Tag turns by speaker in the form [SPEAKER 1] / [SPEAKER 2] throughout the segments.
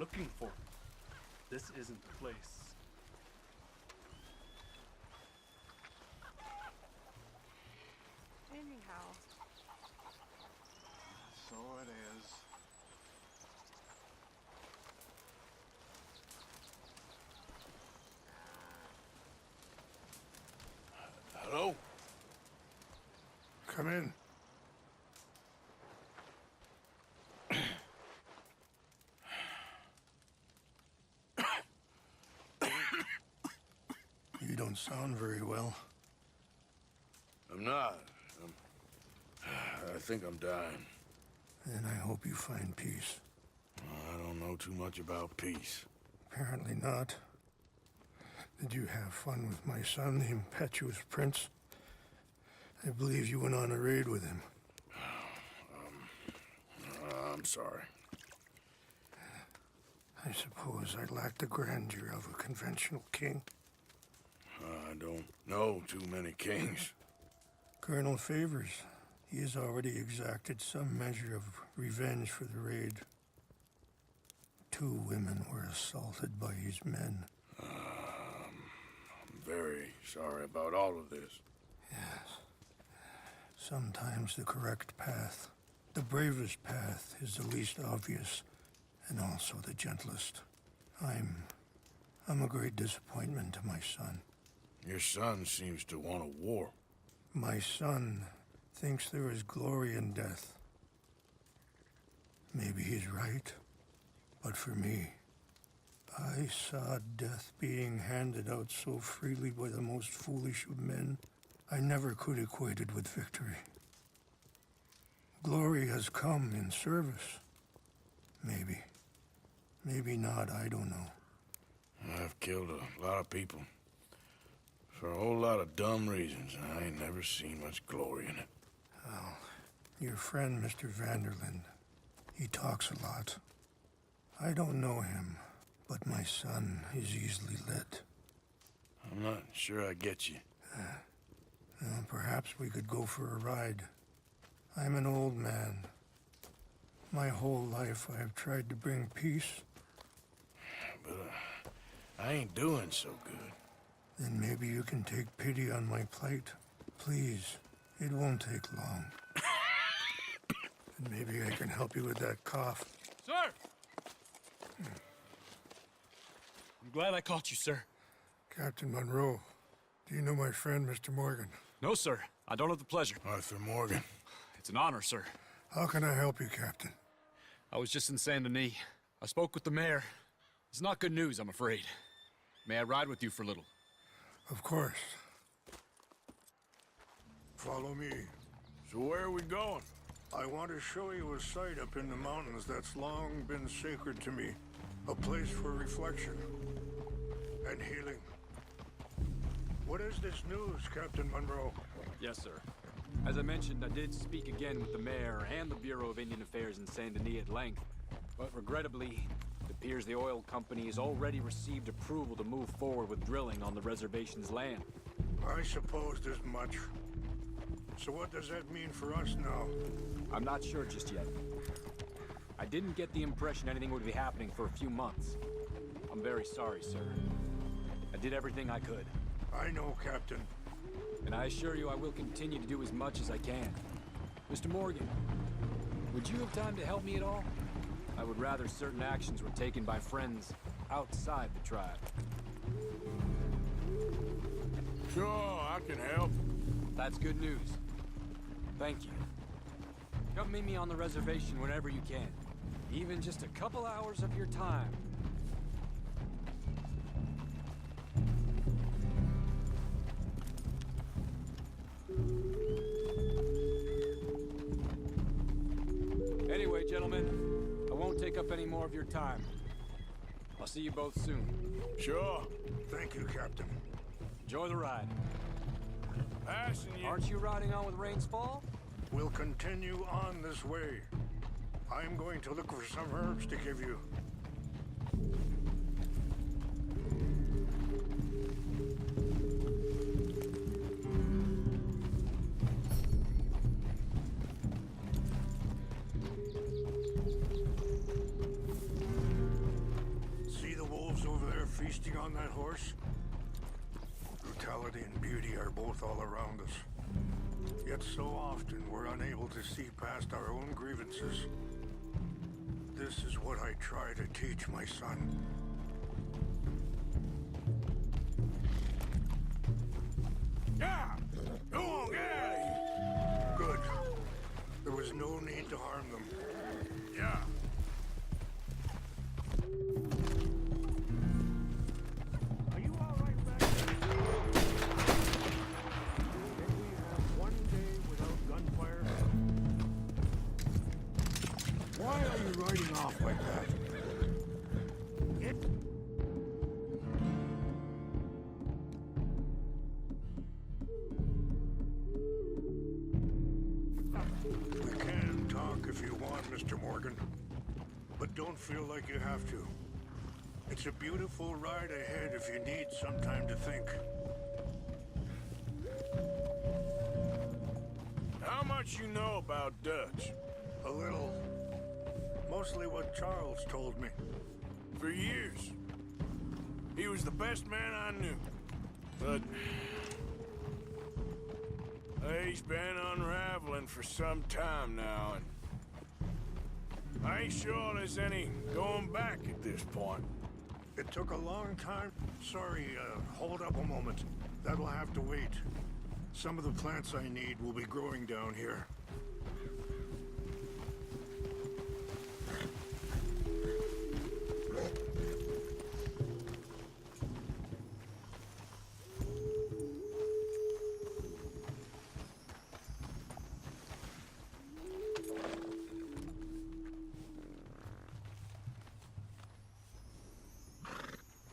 [SPEAKER 1] looking for. This isn't the place.
[SPEAKER 2] Anyhow.
[SPEAKER 3] So it is.
[SPEAKER 4] Hello?
[SPEAKER 3] Come in. You don't sound very well.
[SPEAKER 4] I'm not. I think I'm dying.
[SPEAKER 3] Then I hope you find peace.
[SPEAKER 4] I don't know too much about peace.
[SPEAKER 3] Apparently not. Did you have fun with my son, the impetuous prince? I believe you went on a raid with him.
[SPEAKER 4] I'm sorry.
[SPEAKER 3] I suppose I lack the grandeur of a conventional king.
[SPEAKER 4] I don't know too many kings.
[SPEAKER 3] Colonel Favors, he has already exacted some measure of revenge for the raid. 2 women were assaulted by his men.
[SPEAKER 4] I'm very sorry about all of this.
[SPEAKER 3] Yes. Sometimes the correct path, the bravest path, is the least obvious, and also the gentlest. I'm a great disappointment to my son.
[SPEAKER 4] Your son seems to want a war.
[SPEAKER 3] My son thinks there is glory in death. Maybe he's right, but for me, I saw death being handed out so freely by the most foolish of men, I never could equate it with victory. Glory has come in service. Maybe. Maybe not, I don't know.
[SPEAKER 4] I've killed a lot of people. For a whole lot of dumb reasons, and I ain't never seen much glory in it.
[SPEAKER 3] Well, your friend, Mr. Vanderlyn, he talks a lot. I don't know him, but my son is easily led.
[SPEAKER 4] I'm not sure I get you.
[SPEAKER 3] Well, perhaps we could go for a ride. I'm an old man. My whole life I have tried to bring peace.
[SPEAKER 4] But I ain't doing so good.
[SPEAKER 3] Then maybe you can take pity on my plight. Please, it won't take long. And maybe I can help you with that cough.
[SPEAKER 1] Sir! I'm glad I caught you, sir.
[SPEAKER 3] Captain Monroe, do you know my friend, Mr. Morgan?
[SPEAKER 1] No, sir. I don't have the pleasure.
[SPEAKER 4] Arthur Morgan.
[SPEAKER 1] It's an honor, sir.
[SPEAKER 3] How can I help you, Captain?
[SPEAKER 1] I was just in Saint Denis. I spoke with the mayor. It's not good news, I'm afraid. May I ride with you for a little?
[SPEAKER 3] Of course. Follow me.
[SPEAKER 4] So where are we going?
[SPEAKER 3] I want to show you a site up in the mountains that's long been sacred to me. A place for reflection and healing. What is this news, Captain Monroe?
[SPEAKER 5] Yes, sir. As I mentioned, I did speak again with the mayor and the Bureau of Indian Affairs in Saint Denis at length, but regrettably, it appears the oil company has already received approval to move forward with drilling on the reservation's land.
[SPEAKER 3] I supposed as much. So what does that mean for us now?
[SPEAKER 5] I'm not sure just yet. I didn't get the impression anything would be happening for a few months. I'm very sorry, sir. I did everything I could.
[SPEAKER 3] I know, Captain.
[SPEAKER 5] And I assure you I will continue to do as much as I can. Mr. Morgan, would you have time to help me at all? I would rather certain actions were taken by friends outside the tribe.
[SPEAKER 4] Sure, I can help.
[SPEAKER 5] That's good news. Thank you. Come meet me on the reservation whenever you can. Even just a couple hours of your time. Anyway, gentlemen, I won't take up any more of your time. I'll see you both soon.
[SPEAKER 4] Sure.
[SPEAKER 3] Thank you, Captain.
[SPEAKER 5] Enjoy the ride.
[SPEAKER 4] Passing you.
[SPEAKER 5] Aren't you riding on with Rains Fall?
[SPEAKER 3] We'll continue on this way. I'm going to look for some herbs to give you. on that horse? Brutality and beauty are both all around us. Yet so often we're unable to see past our own grievances. This is what I try to teach my son.
[SPEAKER 4] Yeah! Go on, get out of here!
[SPEAKER 3] Good. There was no need to harm them.
[SPEAKER 4] Yeah.
[SPEAKER 3] Are you all right back there? Can we have one day without gunfire? Why are you riding off like that? We can talk if you want, Mr. Morgan. But don't feel like you have to. It's a beautiful ride ahead if you need some time to think.
[SPEAKER 4] How much you know about Dutch?
[SPEAKER 3] A little. Mostly what Charles told me.
[SPEAKER 4] For years. He was the best man I knew. But... he's been unraveling for some time now, and... I ain't sure there's any going back at this point.
[SPEAKER 3] It took a long time. Sorry, hold up a moment. That'll have to wait. Some of the plants I need will be growing down here.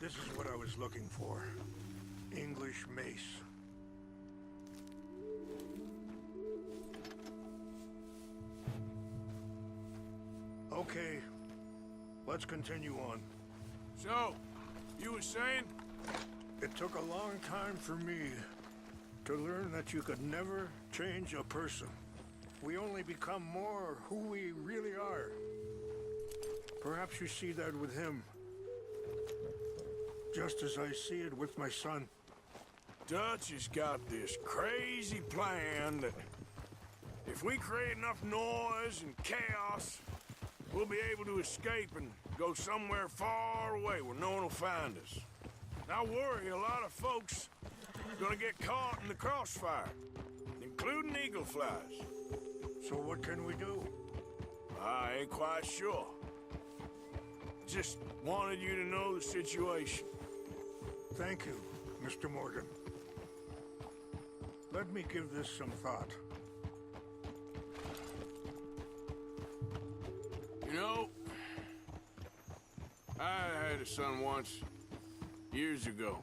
[SPEAKER 3] This is what I was looking for. English mace. Okay, let's continue on.
[SPEAKER 4] So, you were saying?
[SPEAKER 3] It took a long time for me to learn that you could never change a person. We only become more who we really are. Perhaps you see that with him. Just as I see it with my son.
[SPEAKER 4] Dutch has got this crazy plan that if we create enough noise and chaos, we'll be able to escape and go somewhere far away where no one will find us. I worry a lot of folks are gonna get caught in the crossfire, including eagle flies.
[SPEAKER 3] So what can we do?
[SPEAKER 4] I ain't quite sure. Just wanted you to know the situation.
[SPEAKER 3] Thank you, Mr. Morgan. Let me give this some thought.
[SPEAKER 4] You know, I had a son once, years ago.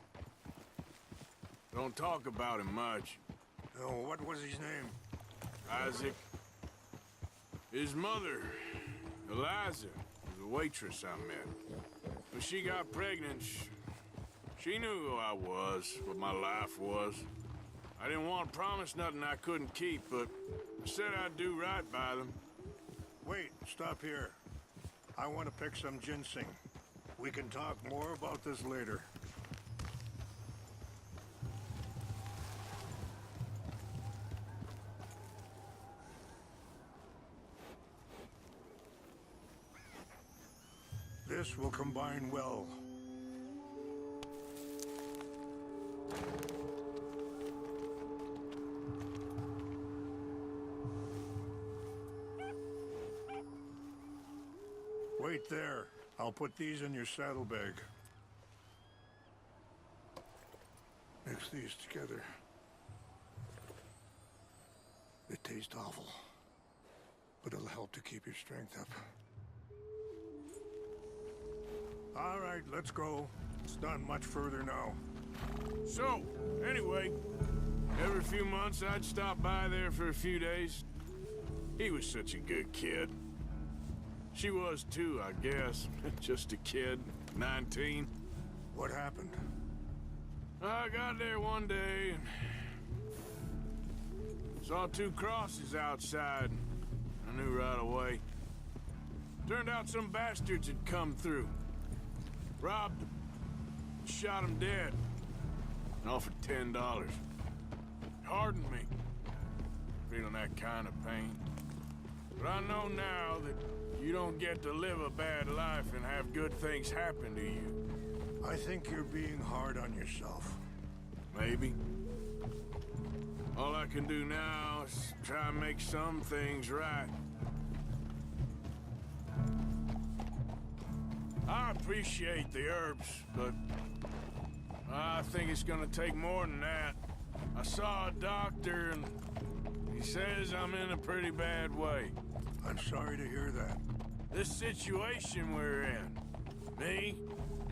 [SPEAKER 4] Don't talk about him much.
[SPEAKER 3] Oh, what was his name?
[SPEAKER 4] Isaac. His mother, Eliza, was a waitress I met. When she got pregnant, she knew who I was, what my life was. I didn't want to promise nothing I couldn't keep, but I said I'd do right by them.
[SPEAKER 3] Wait, stop here. I want to pick some ginseng. We can talk more about this later. This will combine well. Wait there. I'll put these in your saddlebag. Mix these together. They taste awful, but it'll help to keep your strength up. All right, let's go. It's not much further now.
[SPEAKER 4] So, anyway, every few months I'd stop by there for a few days. He was such a good kid. She was too, I guess. Just a kid, 19.
[SPEAKER 3] What happened?
[SPEAKER 4] I got there one day and saw two crosses outside. I knew right away. Turned out some bastards had come through. Robbed them. and shot him dead. And offered $10. Pardon me, feeling that kind of pain. But I know now that you don't get to live a bad life and have good things happen to you.
[SPEAKER 3] I think you're being hard on yourself.
[SPEAKER 4] Maybe. All I can do now is try and make some things right. I appreciate the herbs, but I think it's gonna take more than that. I saw a doctor and he says I'm in a pretty bad way.
[SPEAKER 3] I'm sorry to hear that.
[SPEAKER 4] This situation we're in, me,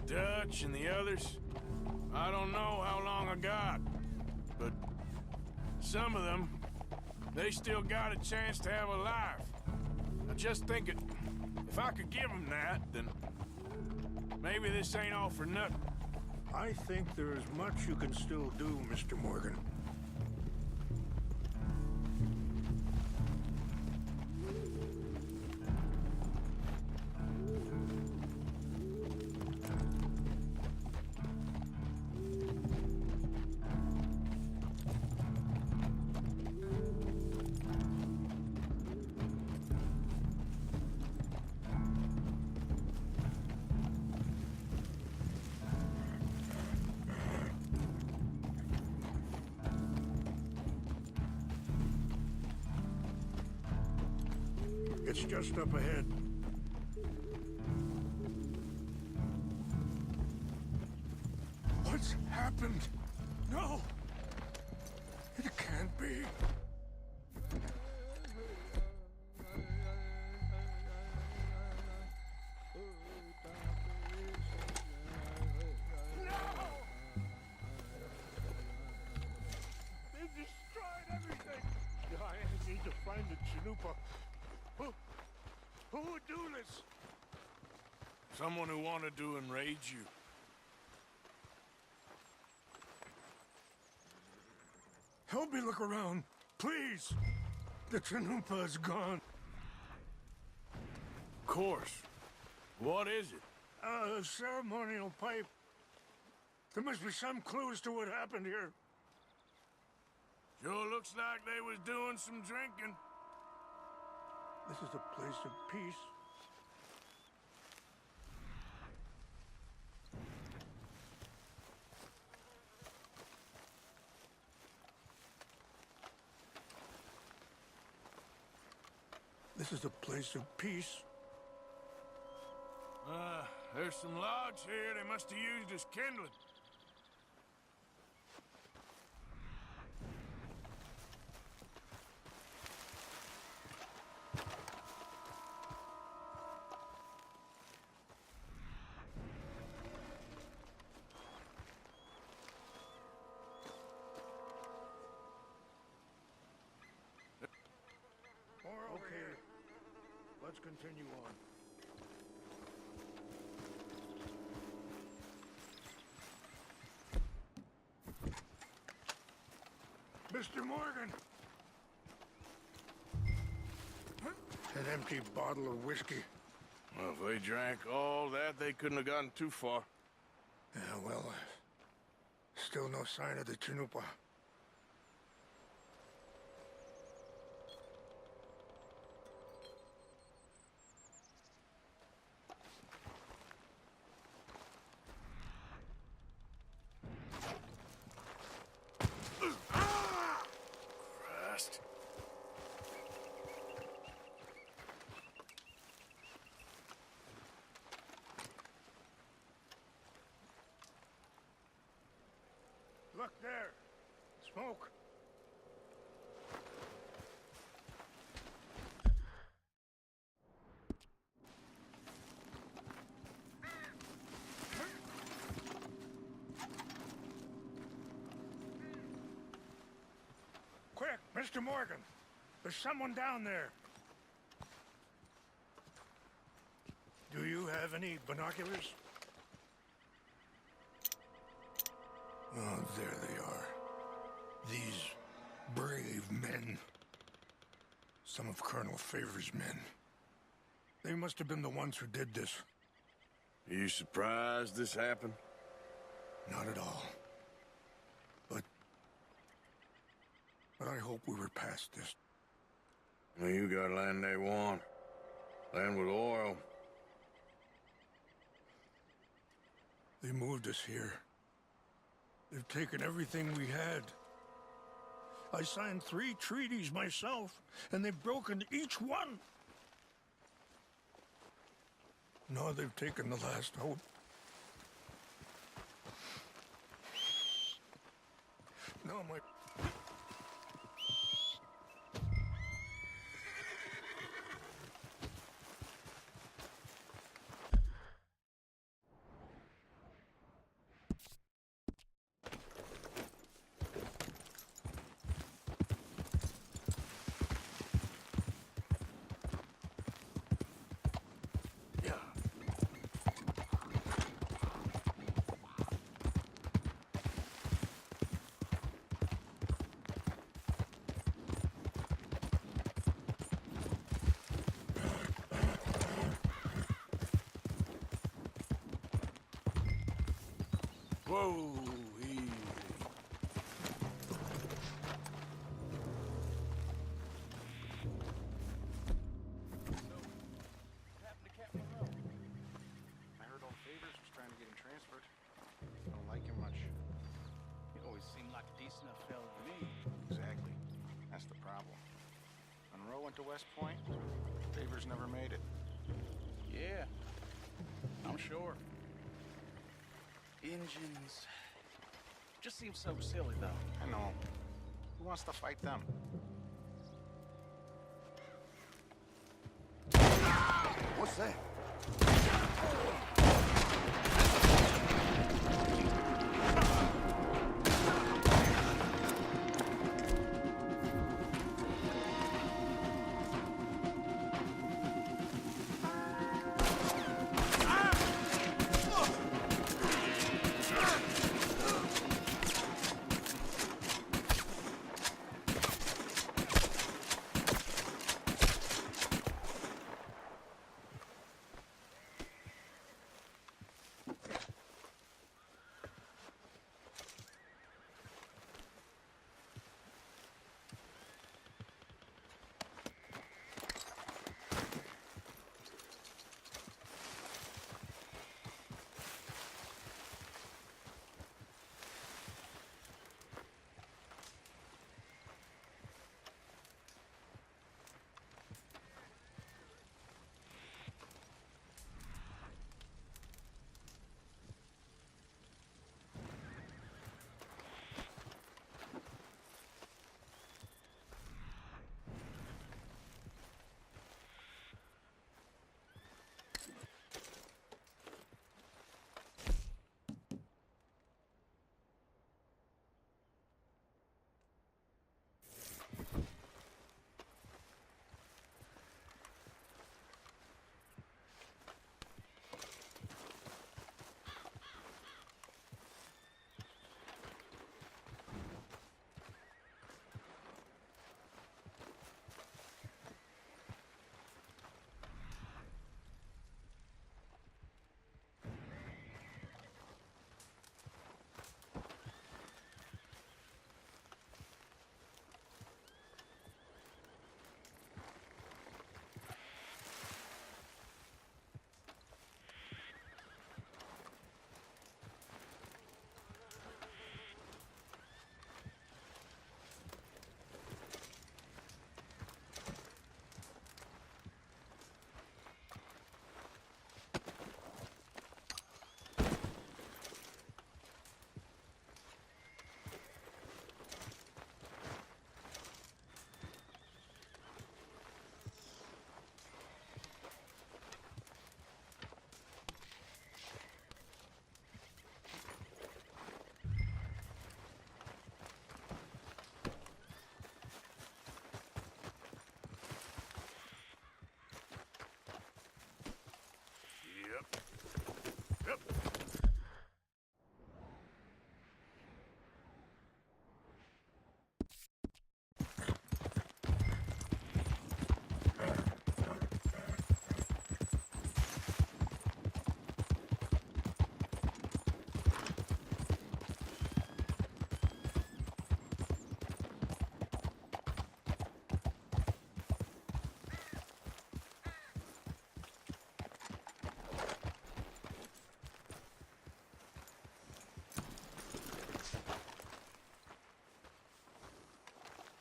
[SPEAKER 4] Dutch, and the others, I don't know how long I got, but some of them, they still got a chance to have a life. I just think if I could give them that, then maybe this ain't all for nothing.
[SPEAKER 3] I think there is much you can still do, Mr. Morgan. It's just up ahead. What's happened? No! It can't be. No! They destroyed everything! I need to find the Chanupa. Who would do this?
[SPEAKER 4] Someone who wanted to enrage you.
[SPEAKER 3] Help me look around, please. The Chanupa is gone.
[SPEAKER 4] Of course. What is it?
[SPEAKER 3] A ceremonial pipe. There must be some clues to what happened here.
[SPEAKER 4] Sure looks like they was doing some drinking.
[SPEAKER 3] This is a place of peace. This is a place of peace.
[SPEAKER 4] There's some logs here they must have used as kindling.
[SPEAKER 3] Okay, let's continue on. Mr. Morgan! An empty bottle of whiskey.
[SPEAKER 4] Well, if they drank all that, they couldn't have gotten too far.
[SPEAKER 3] Yeah, well, still no sign of the Chanupa.
[SPEAKER 4] Christ.
[SPEAKER 3] Look there! Smoke! Quick, Mr. Morgan! There's someone down there! Do you have any binoculars? Oh, there they are. These brave men. Some of Colonel Favor's men. They must have been the ones who did this.
[SPEAKER 4] Are you surprised this happened?
[SPEAKER 3] Not at all. But I hope we were past this.
[SPEAKER 4] Well, you got land they want. Land with oil.
[SPEAKER 3] They moved us here. They've taken everything we had. I signed 3 treaties myself, and they've broken each one. Now they've taken the last hope. Now my...
[SPEAKER 4] Whoa, easy.
[SPEAKER 2] I heard all the favors was trying to get him transferred. I don't like him much.
[SPEAKER 6] He always seemed like a decent enough fella to me.
[SPEAKER 2] Exactly. That's the problem. Monroe went to West Point. Favors never made it.
[SPEAKER 6] Yeah, I'm sure. Engines. Just seems so silly, though.
[SPEAKER 2] I know. Who wants to fight them?
[SPEAKER 3] What's that?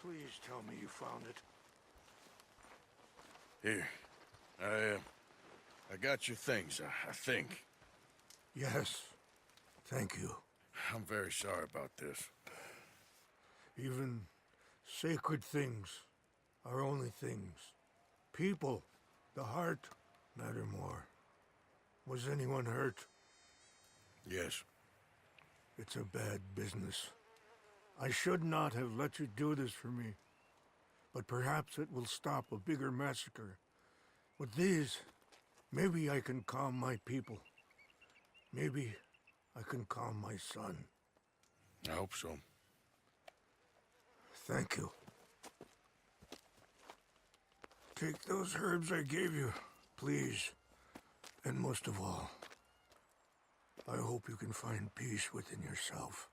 [SPEAKER 3] Please tell me you found it.
[SPEAKER 4] Here. I got your things, I think.
[SPEAKER 3] Yes. Thank you.
[SPEAKER 4] I'm very sorry about this.
[SPEAKER 3] Even sacred things are only things. People, the heart, matter more. Was anyone hurt?
[SPEAKER 4] Yes.
[SPEAKER 3] It's a bad business. I should not have let you do this for me. But perhaps it will stop a bigger massacre. With these, maybe I can calm my people. Maybe I can calm my son.
[SPEAKER 4] I hope so.
[SPEAKER 3] Thank you. Take those herbs I gave you, please. And most of all, I hope you can find peace within yourself.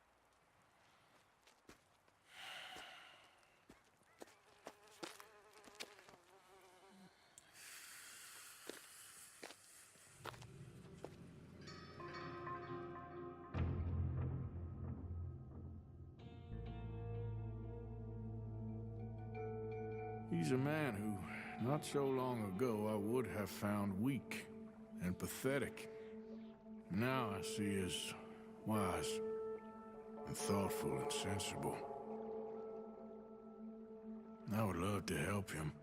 [SPEAKER 4] He's a man who, not so long ago, I would have found weak and pathetic. Now I see as wise and thoughtful and sensible. I would love to help him.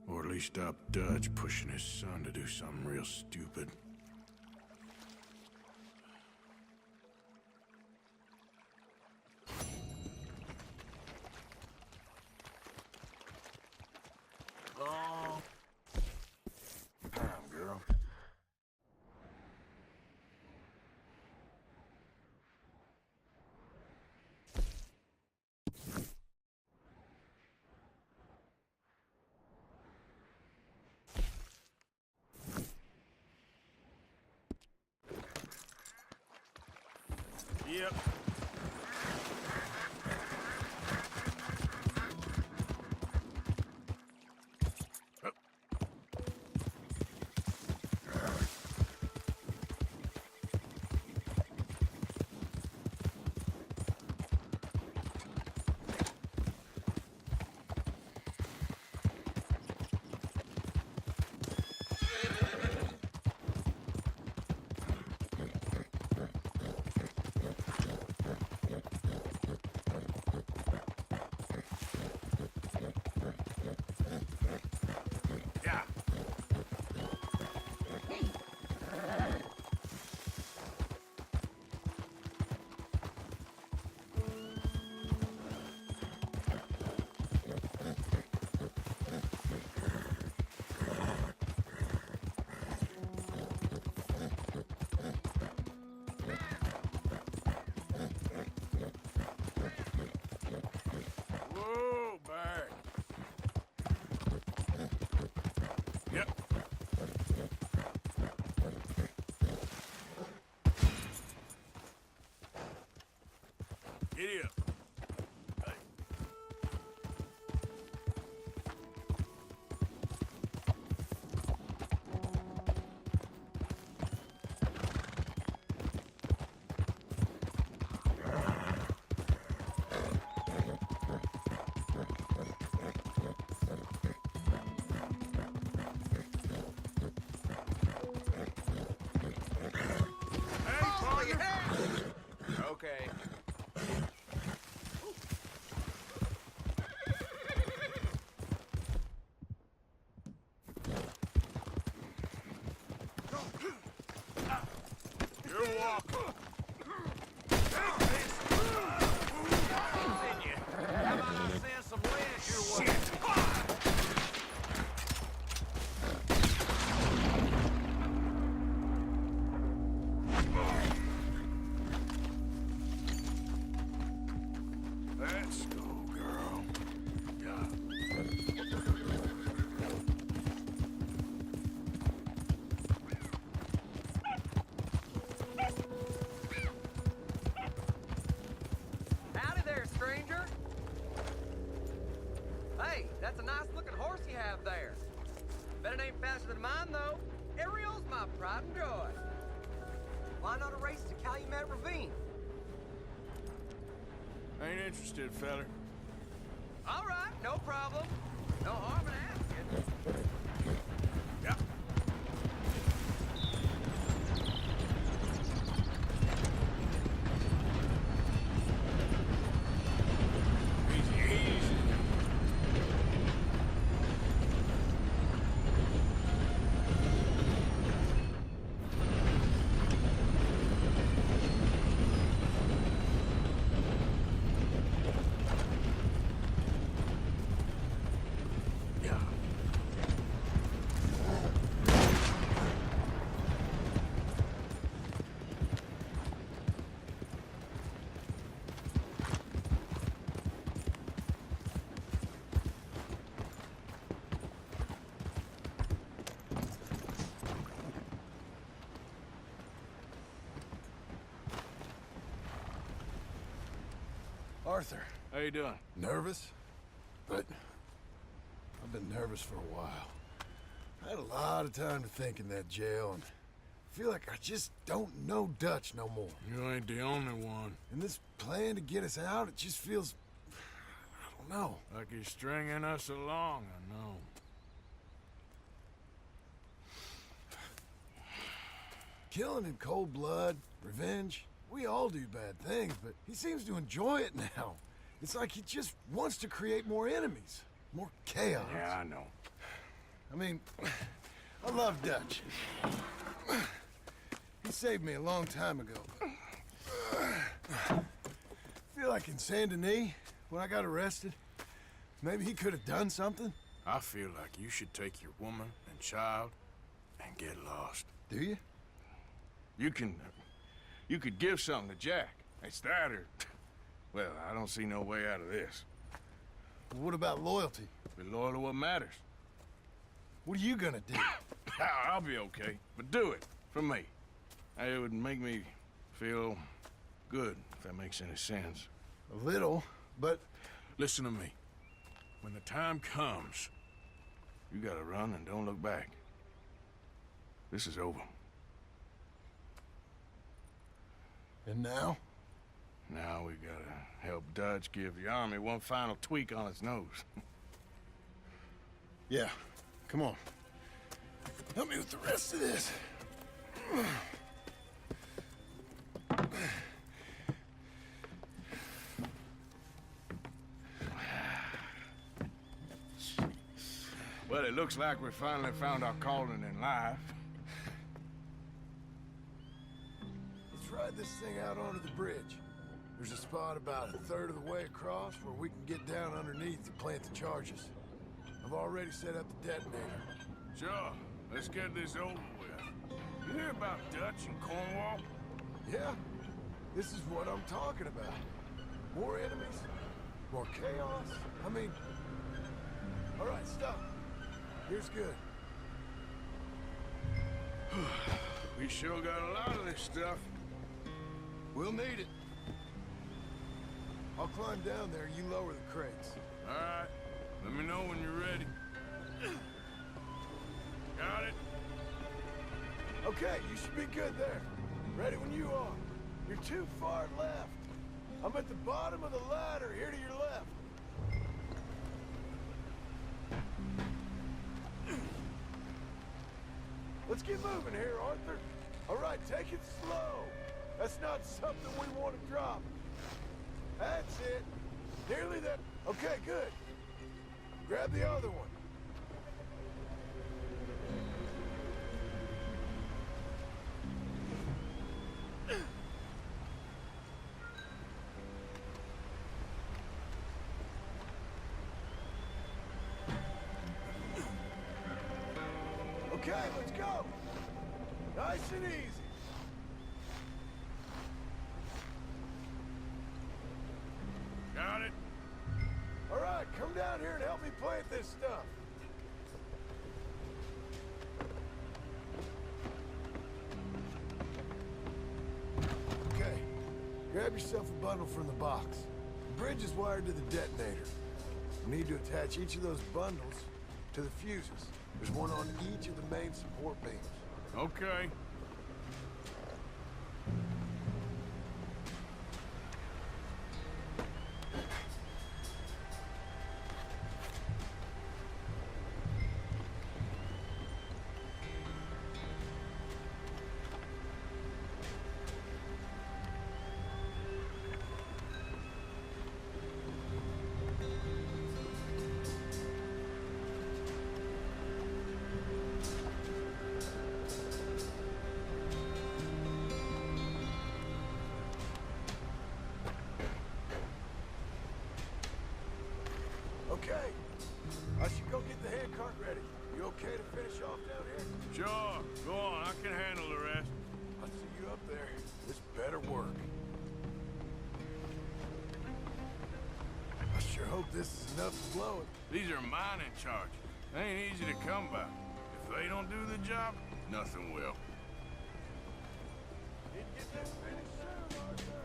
[SPEAKER 4] Or at least stop Dutch pushing his son to do something real stupid. Long time, girl. Yep. Whoa, back. Yep. Giddy up. Hey.
[SPEAKER 2] Okay.
[SPEAKER 4] You're welcome.
[SPEAKER 2] How about I send some lead your way?
[SPEAKER 4] Let's go, girl. Yeah.
[SPEAKER 7] Howdy there, stranger. Hey, that's a nice looking horse you have there. Bet it ain't faster than mine, though. Ariel's my pride and joy. Why not a race to Calumet Ravine?
[SPEAKER 4] Ain't interested, feller.
[SPEAKER 7] All right, no problem. No harm in asking.
[SPEAKER 4] Yeah. Easy, easy. Yeah.
[SPEAKER 8] Arthur,
[SPEAKER 4] How you doing?
[SPEAKER 8] nervous? But I've been nervous for a while. I had a lot of time to think in that jail, and I feel like I just don't know Dutch no more.
[SPEAKER 4] You ain't the only one.
[SPEAKER 8] And this plan to get us out, it just feels... I don't know.
[SPEAKER 4] Like he's stringing us along, I know.
[SPEAKER 8] Killing in cold blood, revenge, we all do bad things, but he seems to enjoy it now. It's like he just wants to create more enemies, more chaos.
[SPEAKER 4] Yeah, I know.
[SPEAKER 8] I mean, I love Dutch. He saved me a long time ago. I feel like in Saint Denis, when I got arrested, maybe he could have done something.
[SPEAKER 4] I feel like you should take your woman and child and get lost.
[SPEAKER 8] Do you?
[SPEAKER 4] You could give something to Jack. It's that or... Well, I don't see no way out of this.
[SPEAKER 8] What about loyalty?
[SPEAKER 4] Be loyal to what matters.
[SPEAKER 8] What are you gonna do?
[SPEAKER 4] I'll be okay, but do it for me. It would make me feel good, if that makes any sense.
[SPEAKER 8] A little, but
[SPEAKER 4] Listen to me. When the time comes, you gotta run and don't look back. This is over.
[SPEAKER 8] and now?
[SPEAKER 4] Now we gotta help Dutch give the army one final tweak on its nose.
[SPEAKER 8] Yeah, come on. Help me with the rest of this.
[SPEAKER 4] Well, it looks like we finally found our calling in life.
[SPEAKER 8] Let's ride this thing out onto the bridge. There's a spot about a third of the way across where we can get down underneath to plant the charges. I've already set up the detonator.
[SPEAKER 4] Sure, let's get this over with. You hear about Dutch and Cornwall?
[SPEAKER 8] Yeah, this is what I'm talking about. More enemies, more chaos. I mean... All right, stop. Here's good.
[SPEAKER 4] We sure got a lot of this stuff.
[SPEAKER 8] We'll need it. I'll climb down there, you lower the crates.
[SPEAKER 4] All right, let me know when you're ready. Got it?
[SPEAKER 8] Okay, you should be good there. Ready when you are. You're too far left. I'm at the bottom of the ladder, here to your left. Let's get moving here, Arthur. All right, take it slow. That's not something we want to drop. That's it. Nearly there. Okay, good. Grab the other one. Okay, let's go. Nice and easy.
[SPEAKER 4] Got it?
[SPEAKER 8] All right, come down here and help me plant this stuff. Okay, grab yourself a bundle from the box. The bridge is wired to the detonator. You need to attach each of those bundles to the fuses. There's one on each of the main support beams.
[SPEAKER 4] Okay.
[SPEAKER 8] Okay. I should go get the handcart ready. You okay to finish off down here?
[SPEAKER 4] Sure, go on. I can handle the rest.
[SPEAKER 8] I'll see you up there. This better work. I sure hope this is enough to blow it.
[SPEAKER 4] These are mining charges. They ain't easy to come by. If they don't do the job, nothing will.
[SPEAKER 8] Need to get this finished soon, Arthur.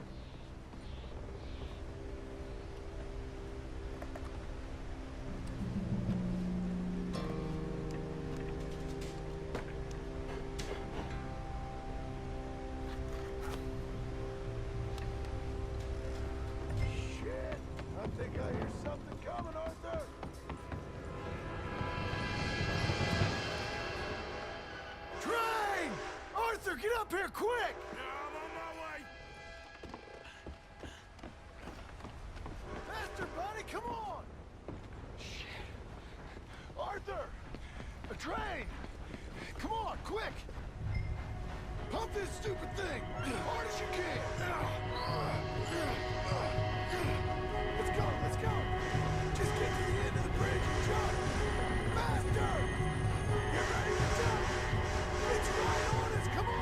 [SPEAKER 8] Shit! I think I hear something coming, Arthur! Train! Arthur, get up here quick!
[SPEAKER 4] Yeah, I'm on my way.
[SPEAKER 8] Faster, buddy, come on! Shit. Arthur! A train! Come on, quick! Pump this stupid thing! Hard as you can! Let's go, let's go! Just get to the end of the bridge and jump! Faster! Get ready to jump! It's right on us, come on!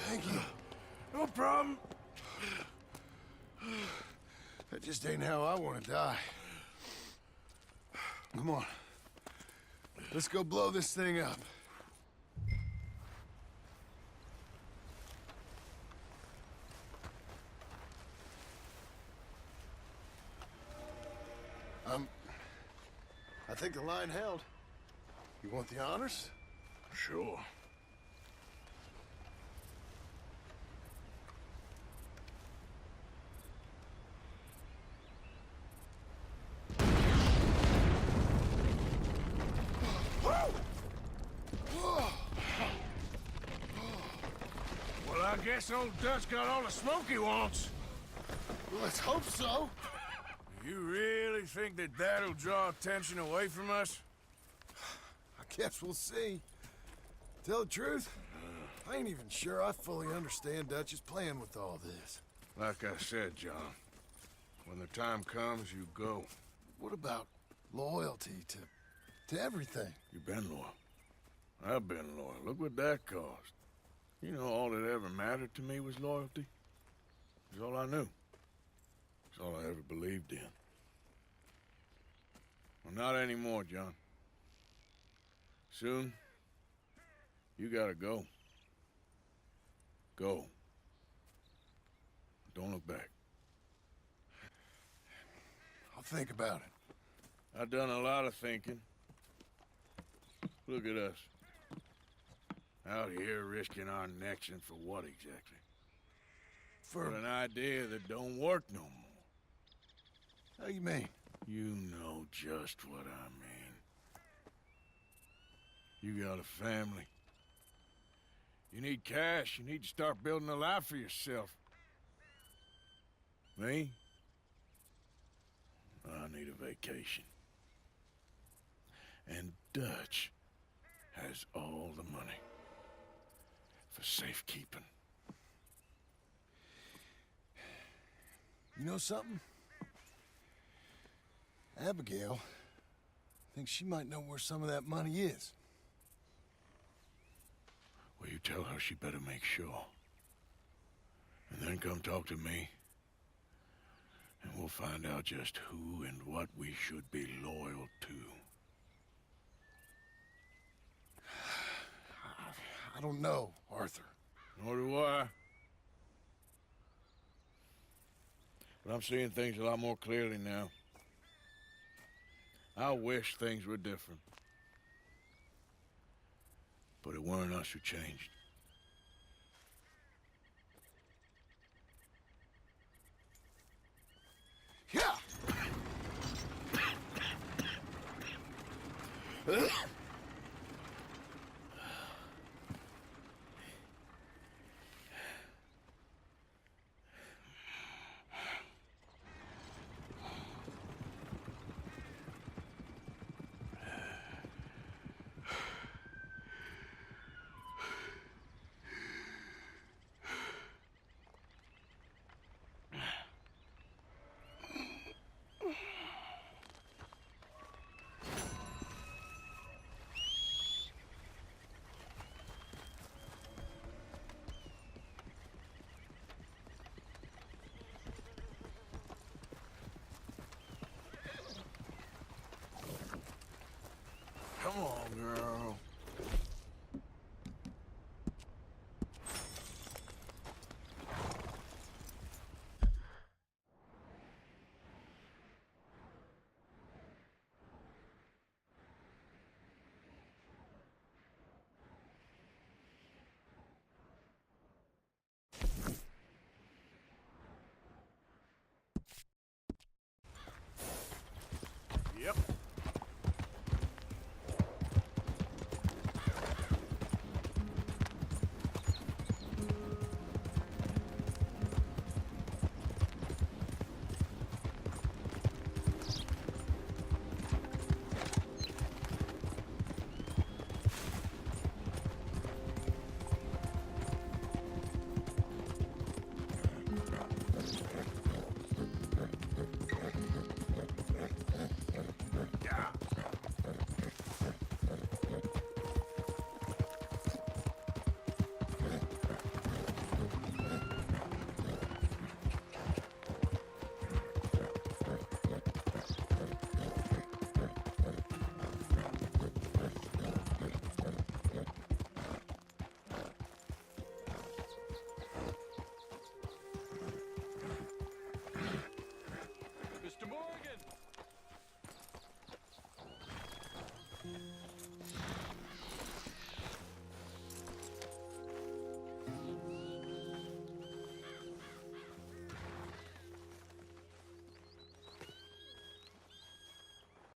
[SPEAKER 8] Thank you.
[SPEAKER 4] No problem.
[SPEAKER 8] That just ain't how I want to die. Come on. Let's go blow this thing up. I think the line held. You want the honors?
[SPEAKER 4] Sure. Well, I guess old Dutch got all the smoke he wants.
[SPEAKER 8] Well, let's hope so.
[SPEAKER 4] You really think that that'll draw attention away from us?
[SPEAKER 8] I guess we'll see. Tell the truth, I ain't even sure I fully understand Dutch's plan with all this.
[SPEAKER 4] Like I said, John, when the time comes, you go.
[SPEAKER 8] What about loyalty to everything?
[SPEAKER 4] You've been loyal. I've been loyal. Look what that cost. You know, all that ever mattered to me was loyalty. It's all I knew. It's all I ever believed in. Well, not anymore, John. Soon, you gotta go. Go. Don't look back.
[SPEAKER 8] I'll think about it.
[SPEAKER 4] I've done a lot of thinking. Look at us. Out here risking our necks, and for what exactly? For an idea that don't work no more.
[SPEAKER 8] How you mean?
[SPEAKER 4] You know just what I mean. You got a family. You need cash. You need to start building a life for yourself. Me? I need a vacation. And Dutch has all the money for safekeeping.
[SPEAKER 8] You know something? Abigail thinks she might know where some of that money is.
[SPEAKER 4] Well, you tell her she better make sure. And then come talk to me. And we'll find out just who and what we should be loyal to.
[SPEAKER 8] I don't know, Arthur.
[SPEAKER 4] Nor do I. But I'm seeing things a lot more clearly now. I wish things were different. But it weren't us who changed.
[SPEAKER 8] Yeah!
[SPEAKER 4] Come on, girl.